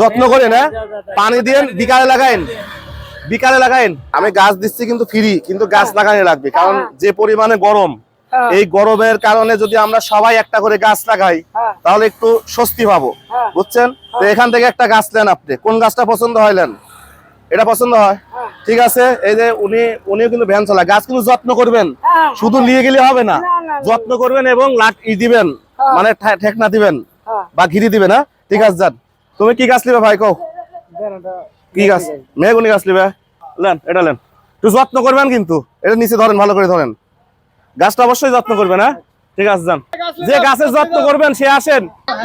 যত্ন করেন, হ্যাঁ পানি দিন, বিকালে লাগাইন, বিকালে লাগাইন। আমি গাছ দিচ্ছি কিন্তু ফ্রি, কিন্তু গাছ লাগানো লাগবে, কারণ যে পরিমাণে গরম, এই গরমের কারণে যদি আমরা সবাই একটা করে গাছ লাগাই তাহলে একটু স্বস্তি পাবো, বুঝছেন? তো এখান থেকে একটা গাছ নেন, আপনি কোন গাছটা পছন্দ হইলেন? এটা পছন্দ হয়, ঠিক আছে। এই যে উনিও কিন্তু ভ্যান চালায়, গাছ কিন্তু যত্ন করবেন, শুধু নিয়ে গেলে হবে না, যত্ন করবেন এবং দিবেন, মানে ঠেকনা দিবেন বা ঘিরি দিবেন। হ্যাঁ ঠিক আছে, যান। তুমি কি গাছ নিবে ভাই, কও কি গাছ? মেহগনি গাছ নিবে, নেন এটা নেন, একটু যত্ন করবেন কিন্তু, এটা নিচে ধরেন, ভালো করে ধরেন, গাছটা অবশ্যই যত্ন করবেন। হ্যাঁ ঠিক আছে, যান। যে গাছের যত্ন করবেন সে আসেন,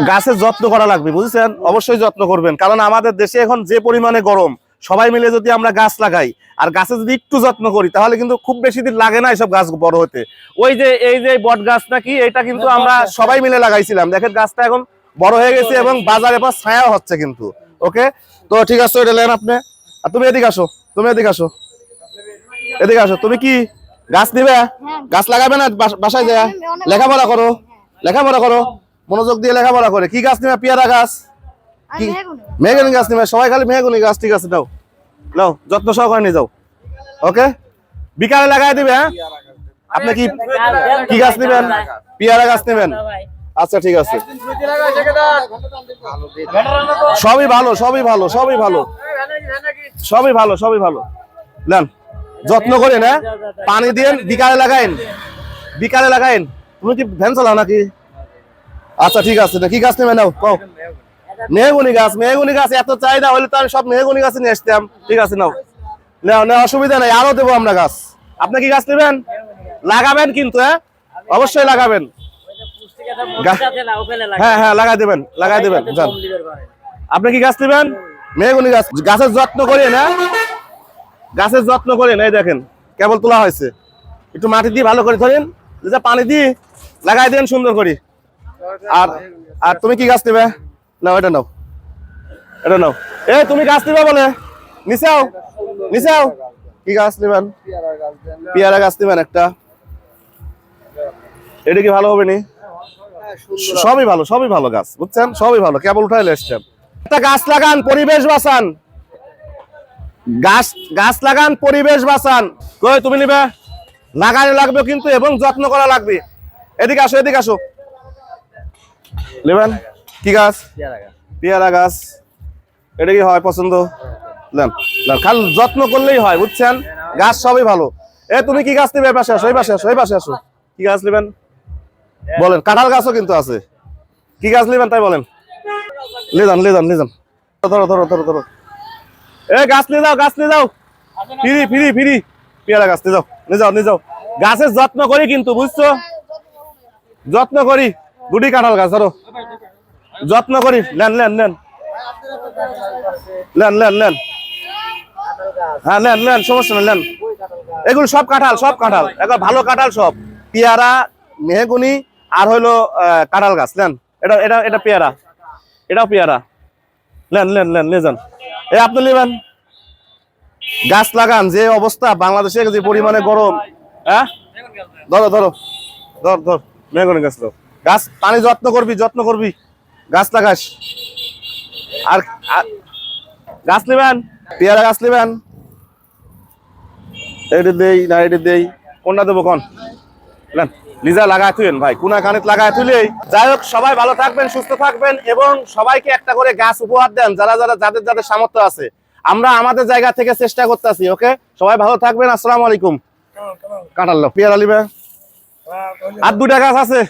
গাছের যত্ন করা লাগবে, বুঝছেন? অবশ্যই যত্ন করবেন, কারণ আমাদের দেশে এখন যে পরিমাণে গরম, সবাই মিলে যদি আমরা গাছ লাগাই আর গাছে যদি একটু যত্ন করি তাহলে কিন্তু খুব বেশি দিন লাগে না এসব গাছ বড় হতে। ওই যে এই যে বট গাছ নাকি, এটা কিন্তু আমরা সবাই মিলে লাগাইছিলাম, দেখেন গাছটা এখন বড় হয়ে গেছে এবং বাজারে পর ছায়া হচ্ছে কিন্তু। ওকে, তো ঠিক আছে, এটা নেন আপনি। আর তুমি এদিকে আসো, তুমি এদিকে আসো, এদিকে আসো। তুমি কি গাছ নিবে? গাছ লাগাবে না? বাসায় যায় লেখাপড়া করো, লেখাপড়া করো, মনোযোগ দিয়ে লেখাপড়া করে। কি গাছ নিবে? পেয়ারা গাছ, কি মেহগনি গাছ নিবে? সবাই খালি মেহগনি গাছ, ঠিক আছে, নাও নাও, যত্ন সহকারে নিয়ে যাও। ওকে, বিকালে লাগাই দিবে। হ্যাঁ, আপনি কি কি গাছ নিবেন? পেয়ারা গাছ নিবেন? আচ্ছা ঠিক আছে, সবই ভালো, সবই ভালো, সবই ভালো, সবই ভালো, সবই ভালো। নেন, যত্ন করেন, হ্যাঁ পানি দিন, বিকালে লাগাইন, বিকালে লাগাইন। তুমি কি ভ্যান চালাও নাকি? আচ্ছা ঠিক আছে, কি গাছ নেবে? নাও, কও। মেহগনি গাছ, মেহগনি গাছ এত চাহিদা হলে তো আমি সব মেহগনি গাছ নিয়ে আসতাম। ঠিক আছে, নাও নাও নাও, অসুবিধা নাই, আরো দেবো আমরা গাছ। আপনি কি গাছ নেবেন? লাগাবেন কিন্তু, হ্যাঁ অবশ্যই লাগাবেন। হ্যাঁ হ্যাঁ, লাগাই দেবেন, লাগাই দেবেন, যান। আপনি কি গাছ নেবেন? মেহগনি গাছ। গাছের যত্ন করেন, হ্যাঁ গাছের যত্ন করেন। এই দেখেন কেবল তোলা হয়েছে, একটু মাটি দিয়ে ভালো করে ধরেন, পানি দিয়ে লাগাই দেন সুন্দর করে। আর আর তুমি কি গাছ নেবে? নাও, এটা নাও, এটা নাও। এ তুমি গাছ নিবে বলে নিচাও, নিচাও। কি গাছ নেবেন? পেয়ারা গাছ নেবেন একটা। এটা কি ভালো হবে নি? সবই ভালো, সবই ভালো গাছ, বুঝছেন? সবই ভালো, কেবল উঠাইলে এসছেন। একটা গাছ লাগান, পরিবেশ বাঁচান, গাছ গাছ লাগান, পরিবেশ বাঁচান। কই তুমি নিবে? লাগানো লাগবে কিন্তু, এবং যত্ন করা লাগবে। এদিকে আসো, এদিকে আসো। নেবেন কি গাছ? পেয়ারা গাছ। এটা কি হয় পছন্দ? নেন, খালি যত্ন করলেই হয়, বুঝছেন? গাছ সবই ভালো। এ তুমি কি গাছ নেবে? পাশে আসো, এই পাশে আসো, এই পাশে আসো। কি গাছ নেবেন বলেন? কাঁঠাল গাছও কিন্তু আছে। কি গাছ নেবেন তাই বলেন? নিয়ে যান, নিয়ে যান, নিয়ে যান। ধরো ধরো ধরো ধরো, এ গাছ নিয়ে যাও, গাছ নিয়ে যাও, ফিরি ফিরি ফিরি। পেয়ারা গাছ নিয়ে যাও, নিয়ে যাও, নিয়ে যাও। গাছের যত্ন করি কিন্তু, বুঝছো? যত্ন করি। দুটি কাঁঠাল গাছ ধরো, যত্ন করি। নেন নেন নেন নেন নেন নেন, হ্যাঁ নেন নেন, সমস্যা নেই, নেন। এগুলো সব কাঁঠাল, সব কাঁঠাল, একবার ভালো কাঁঠাল সব। পেয়ারা, মেহগনি আর হইলো কাঁঠাল গাছ। নেন, এটা এটা এটা পেয়ারা, এটাও পেয়ারা। নেন নেন নেন, নিয়ে যান। এ আপনি নেবেন? গাছ লাগান, যে অবস্থা বাংলাদেশে, যে পরিমাণে গরম। হ্যাঁ ধরো ধরো, ধর ধর, মেহগনি গাছ লো। গাছ পানি যত্ন করবি, যত্ন করবি, গাছ লাগাস। আর গাছ নেবেন? পেয়ারা গাছ নেবেন? এটা দেই না এটা দেই, কোনটা দেবো কোন? নেন, নিজা লাগায় থুয়েন ভাই, কোনা কানিত লাগায় থুলেই। যাই হোক, সবাই ভালো থাকবেন, সুস্থ থাকবেন এবং সবাইকে একটা করে গাছ উপহার দেন, যারা যারা যাদের যাদের সামর্থ্য আছে। আমরা আমাদের জায়গা থেকে চেষ্টা করতেছি। ওকে, সবাই ভালো থাকবেন। আসসালামু আলাইকুম। কাঁঠাল পেয়ারা নিবে? আর দুটা গাছ আছে।